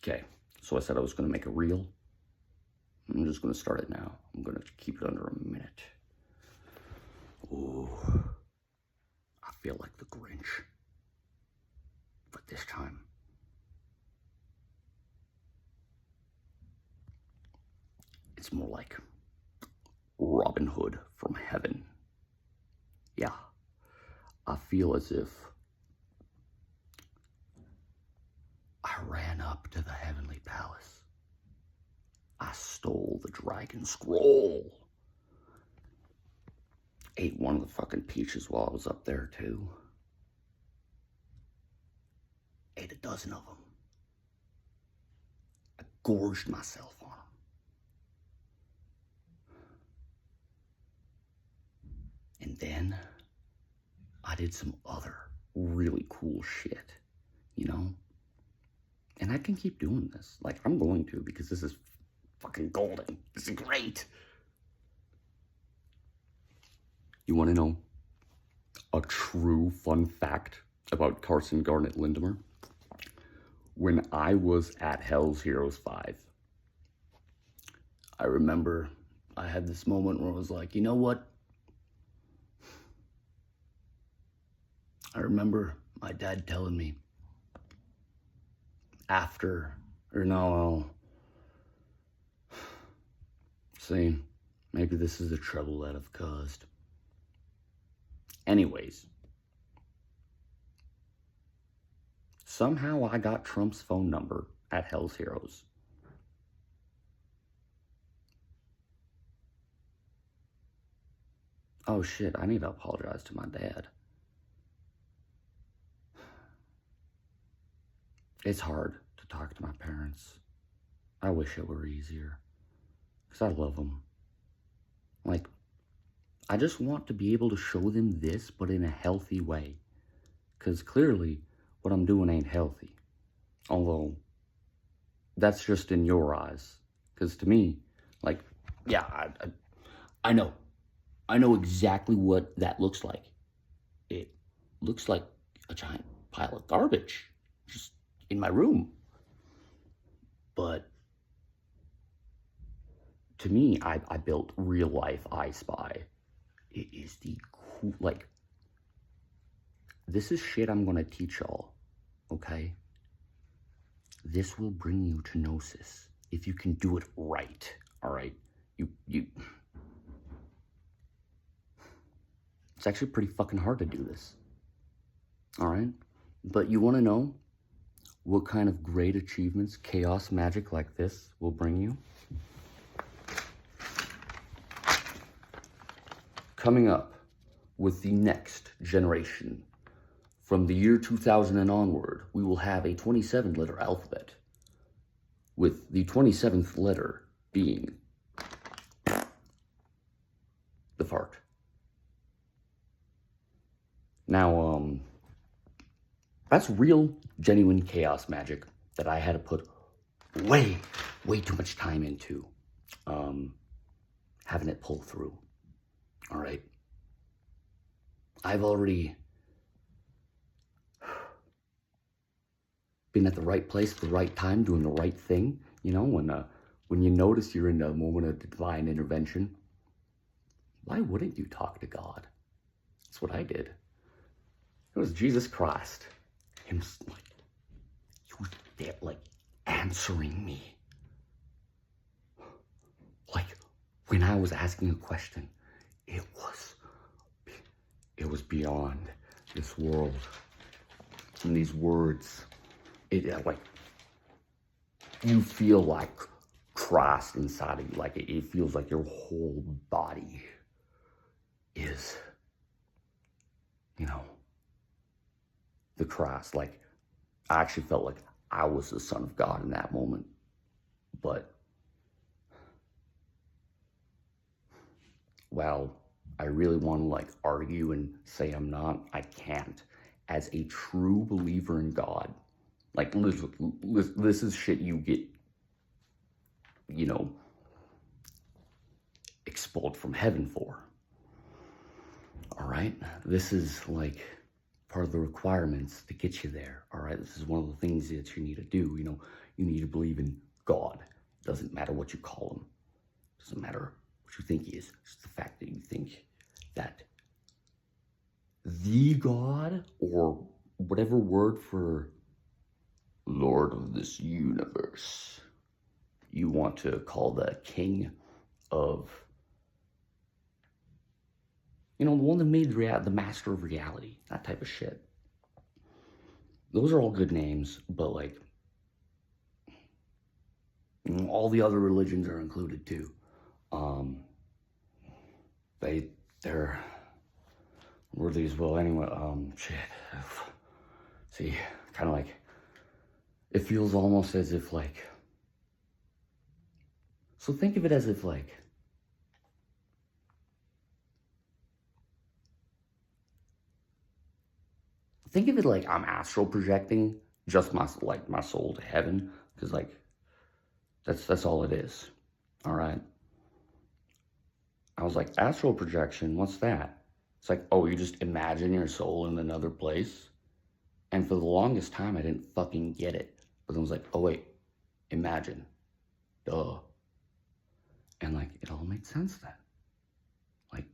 Okay, so I said I was going to make a reel. I'm just going to start it now. I'm going to keep it under a minute. Ooh, I feel like the Grinch. But this time, it's more like Robin Hood from heaven. Yeah, I feel as if I ran up to the heavenly palace. I stole the dragon scroll. Ate one of the fucking peaches while I was up there, too. Ate a dozen of them. I gorged myself on them. And then I did some other really cool shit, you know? And I can keep doing this. Like, I'm going to, because this is fucking golden. This is great. You want to know a true fun fact about Carson Garnet Lindemer? When I was at Hell's Heroes 5, I remember I had this moment where I was like, you know what? I remember my dad telling me saying, maybe this is the trouble that I've caused. Anyways, somehow I got Trump's phone number at Hell's Heroes. Oh shit, I need to apologize to my dad. It's hard to talk to my parents. I wish it were easier, because I love them. Like, I just want to be able to show them this, but in a healthy way. Because clearly, what I'm doing ain't healthy. Although, that's just in your eyes. Because to me, like, yeah, I know. I know exactly what that looks like. It looks like a giant pile of garbage. Just in my room. But to me, I built real life I Spy. It is the cool, like, this is shit I'm gonna teach y'all, okay? This will bring you to Gnosis if you can do it right, all right? It's actually pretty fucking hard to do this, all right? But you wanna know what kind of great achievements chaos magic like this will bring you? Coming up with the next generation, from the year 2000 and onward, we will have a 27-letter alphabet, with the 27th letter being the fart. Now, that's real, genuine chaos magic that I had to put way too much time into having it pull through. All right. I've already been at the right place at the right time, doing the right thing. You know, when you notice you're in a moment of divine intervention, why wouldn't you talk to God? That's what I did. It was Jesus Christ. Him, like, he was there, like, answering me. Like, when I was asking a question, it was beyond this world. And these words, like, you feel like Christ inside of you. Like, it feels like your whole body is, you know, the Christ. Like, I actually felt like I was the Son of God in that moment. But, well, I really want to, like, argue and say I'm not. I can't. As a true believer in God, like, this is shit you get, you know, expelled from heaven for. All right? This is, like, part of the requirements to get you there. All right? This is one of the things that you need to do. You know, You need to believe in God. Doesn't matter what you call him. Doesn't matter what you think he is. It's the fact that you think that the God, or whatever word for Lord of this universe you want to call the king of, the one that made the master of reality, that type of shit. Those are all good names, but like, all the other religions are included too. They're worthy as well. Anyway, shit. See, kind of like, it feels almost as if like, so think of it as if like, think of it like I'm astral projecting just my soul to heaven, because like, that's all it is. All right. I was like, astral projection, what's that? It's like, oh, you just imagine your soul in another place? And for the longest time, I didn't fucking get it. But then I was like, oh wait, imagine. Duh. And like, it all made sense then. Like,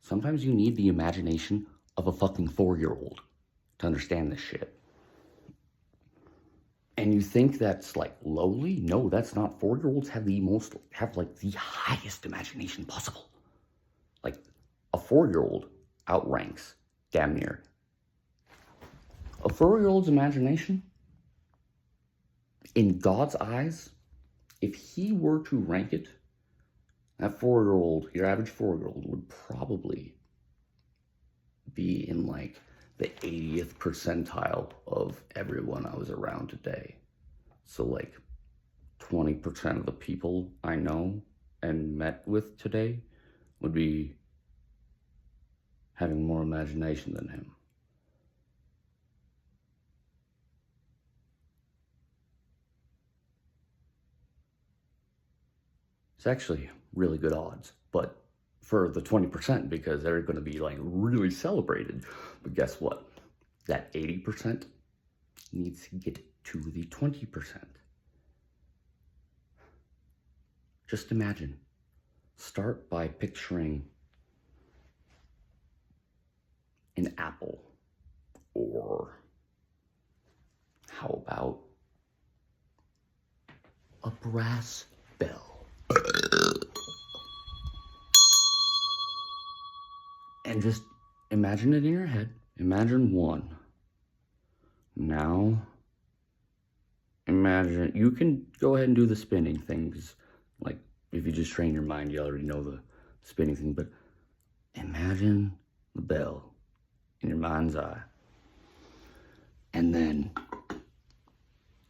sometimes you need the imagination of a fucking 4-year-old to understand this shit. And you think that's like lowly? No, that's not. 4-year-olds have like the highest imagination possible. Like, a 4-year-old outranks damn near. A 4-year-old's imagination, in God's eyes, if he were to rank it, that 4-year-old, your average 4-year-old, would probably be in like the 80th percentile of everyone I was around today. So like 20% of the people I know and met with today would be having more imagination than him. It's actually really good odds, but for the 20%, because they're going to be like really celebrated. But guess what? That 80% needs to get to the 20%. Just imagine. Start by picturing an apple, or how about a brass bell? And just imagine it in your head. Imagine one. Now, imagine, you can go ahead and do the spinning thing, because like, if you just train your mind, you already know the spinning thing, but imagine the bell in your mind's eye. And then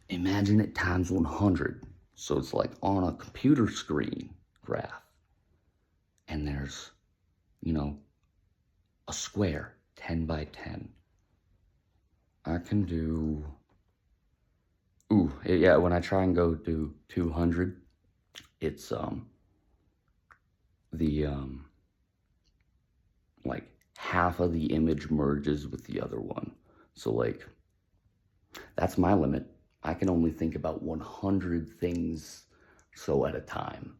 imagine it times 100. So it's like on a computer screen graph. And there's, a square, 10 by 10. I can do, when I try and go do 200, it's, like half of the image merges with the other one. So like, that's my limit. I can only think about 100 things so at a time.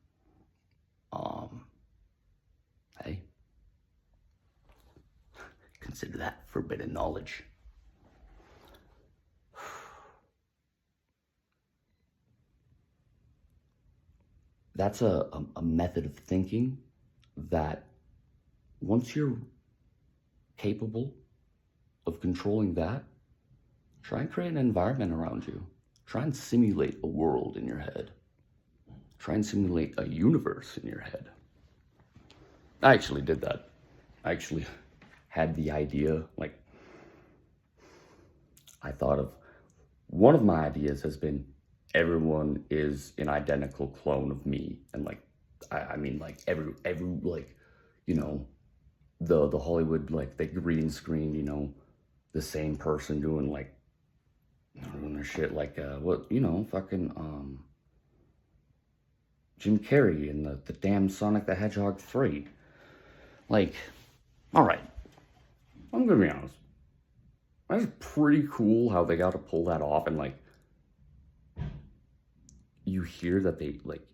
Hey, consider that forbidden knowledge. That's a method of thinking that once you're capable of controlling that, try and create an environment around you. Try and simulate a world in your head. Try and simulate a universe in your head. I actually did that. I actually had the idea, like, I thought of, one of my ideas has been, everyone is an identical clone of me. And like, I mean like every like, the Hollywood, like the green screen, the same person doing like, doing their shit like, fucking, Jim Carrey in the damn Sonic the Hedgehog 3. Like, alright, I'm gonna be honest. That's pretty cool how they got to pull that off, and like, you hear that they like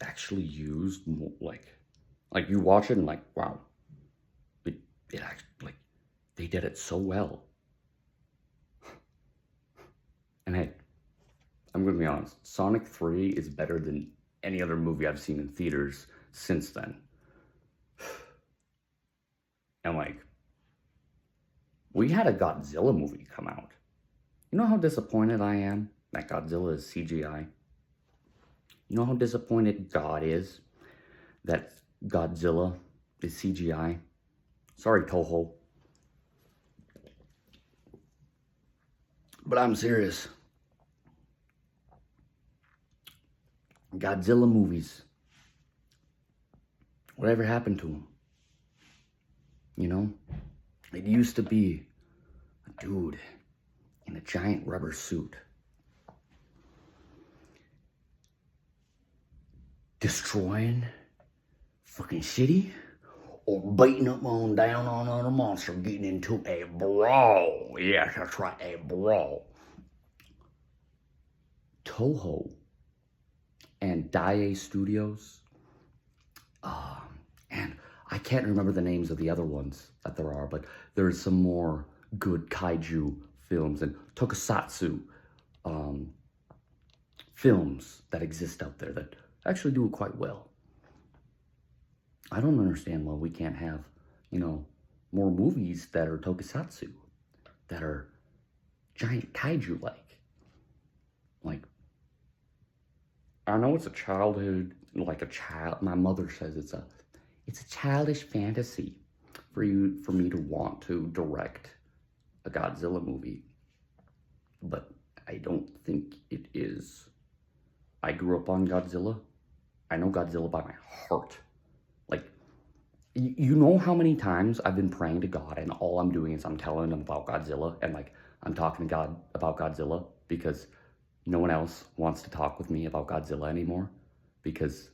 actually used like you watch it and like, wow, it actually like they did it so well. And hey, I'm gonna be honest, Sonic 3 is better than any other movie I've seen in theaters since then. And like, we had a Godzilla movie come out. You know how disappointed I am that Godzilla is CGI? You know how disappointed God is that Godzilla is CGI? Sorry, Toho. But I'm serious. Godzilla movies. Whatever happened to them? You know? It used to be a dude in a giant rubber suit destroying fucking city or beating up on down on other monster, getting into a brawl. Yes, that's right, a brawl. Toho and Daiei Studios, and I can't remember the names of the other ones that there are, but there's some more good kaiju films and tokusatsu films that exist out there that actually do it quite well. I don't understand why we can't have, you know, more movies that are tokusatsu, that are giant kaiju-like. Like, I know it's a childhood, like a child, my mother says it's a childish fantasy for me to want to direct a Godzilla movie, but I don't think it is. I grew up on Godzilla. I know Godzilla by my heart. Like, you know how many times I've been praying to God and all I'm doing is I'm telling him about Godzilla and like I'm talking to God about Godzilla because no one else wants to talk with me about Godzilla anymore, because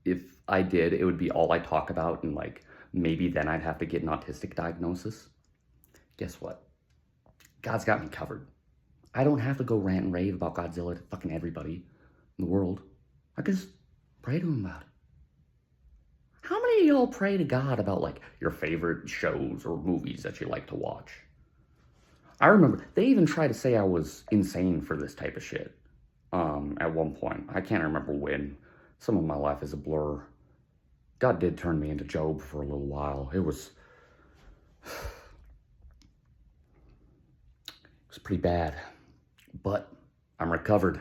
if I did, it would be all I talk about, and like maybe then I'd have to get an autistic diagnosis. Guess what? God's got me covered. I don't have to go rant and rave about Godzilla to fucking everybody in the world. I can just pray to him about it. How many of y'all pray to God about like your favorite shows or movies that you like to watch? I remember they even tried to say I was insane for this type of shit at one point. I can't remember when. Some of my life is a blur. God did turn me into Job for a little while. It was pretty bad. But I'm recovered.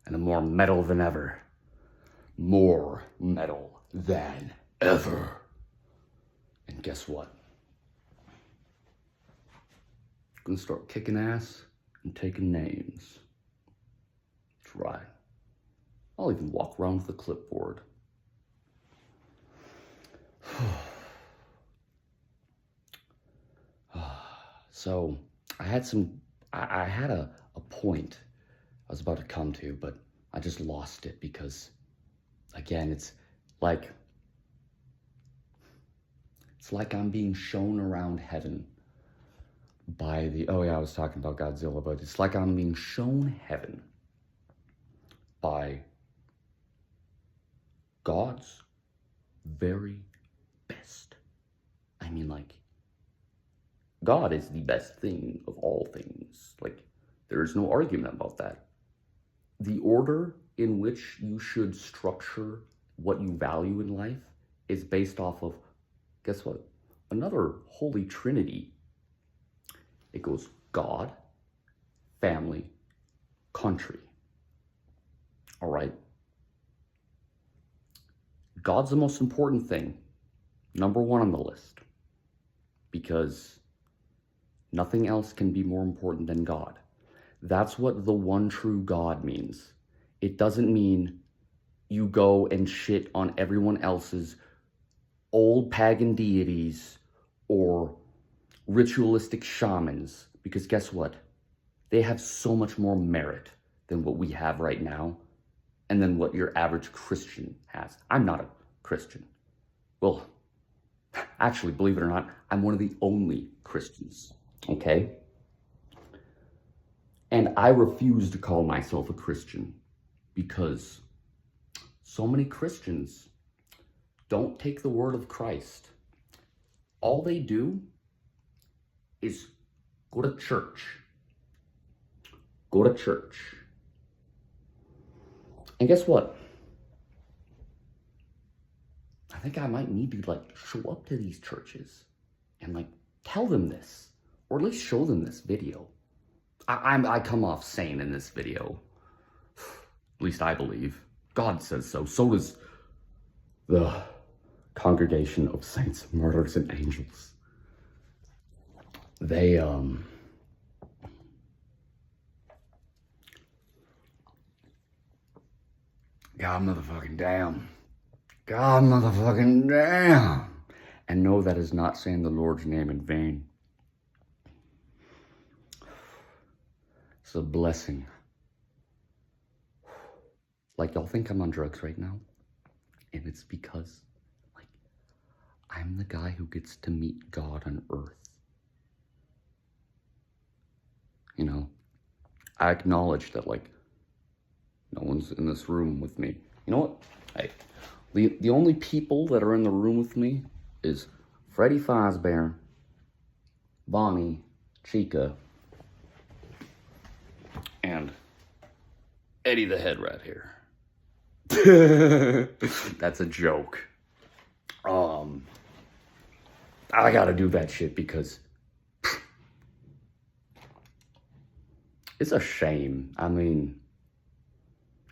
And I'm more metal than ever. More metal than ever. And guess what? I'm gonna start kicking ass and taking names. That's right. I'll even walk around with a clipboard. So I had a point I was about to come to, but I just lost it because, again, it's like I'm being shown around heaven by the, oh yeah, I was talking about Godzilla, but it's like I'm being shown heaven by God's very best. I mean, like, God is the best thing of all things. Like, there is no argument about that. The order in which you should structure what you value in life is based off of, guess what? Another holy trinity. It goes God, family, country. All right? God's the most important thing. Number one on the list. Because nothing else can be more important than God. That's what the one true God means. It doesn't mean you go and shit on everyone else's old pagan deities or ritualistic shamans, because guess what? They have so much more merit than what we have right now and than what your average Christian has. I'm not a Christian. Well, actually, believe it or not, I'm one of the only Christians, okay? And I refuse to call myself a Christian. because so many Christians don't take the word of Christ. All they do is go to church. Go to church. And guess what? I think I might need to like show up to these churches and like tell them this, or at least show them this video. I come off sane in this video. At least I believe. God says so. So does the congregation of saints, martyrs, and angels. They, God motherfucking damn. God motherfucking damn. And no, that is not saying the Lord's name in vain. It's a blessing. Like, y'all think I'm on drugs right now? And it's because, like, I'm the guy who gets to meet God on earth. You know, I acknowledge that, like, no one's in this room with me. You know what? Hey, the only people that are in the room with me is Freddy Fazbear, Bonnie, Chica, and Eddie the Head Rat here. That's a joke. I gotta do that shit because it's a shame. I mean,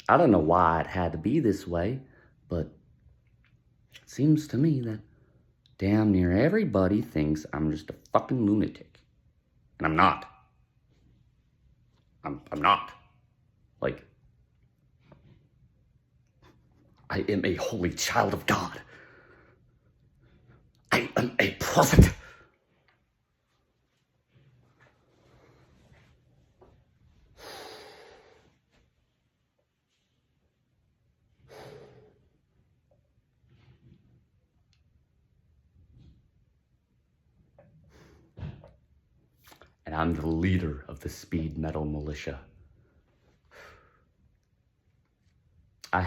I don't know why it had to be this way, but it seems to me that damn near everybody thinks I'm just a fucking lunatic. And I'm not. I'm not. Like, I am a holy child of God. I am a prophet. And I'm the leader of the speed metal militia. I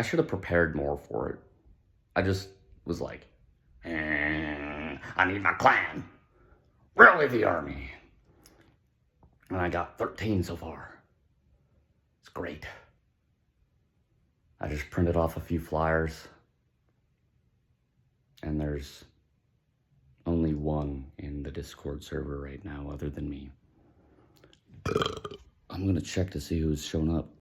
should have prepared more for it. I just was like, I need my clan. Rally the army. And I got 13 so far. It's great. I just printed off a few flyers. And there's only one in the Discord server right now other than me. I'm gonna check to see who's shown up.